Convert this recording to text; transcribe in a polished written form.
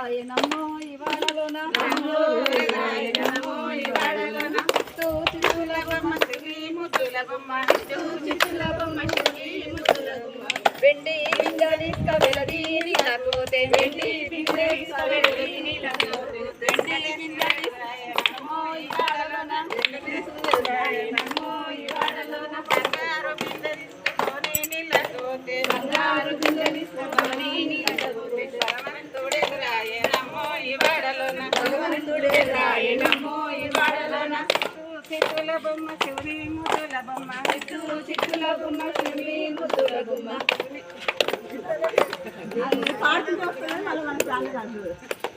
రాయనమ్మో ఇవాడలోన చిత్తుల బొమ్మ ముద్దుల బొమ్మ వెండి పింగళిస్క వెలదీని లేకపోతే వెండి పింగళిస్క వెలదీని లేకపోతే వెండి పింగళిస్కమో ఇవాడలోన రాయనమ్మో ఇవాడలోన బంగారు పింగళిస్కతోనే నిలకపోతే బంగారు పింగళిస్కతోనే నిలకపోతే భగవంతుడే రాయనమ్మో ఇవాడలోన భగవంతుడే రాయనమ్మో ఇవాడలోన చిత్తుల బొమ్మ శివుని ముద్దుల బొమ్మ చిత్తుల బొమ్మ శివుని ముద్దుల బొమ్మ పాడుతుంటే వస్తుంది మళ్ళీ మన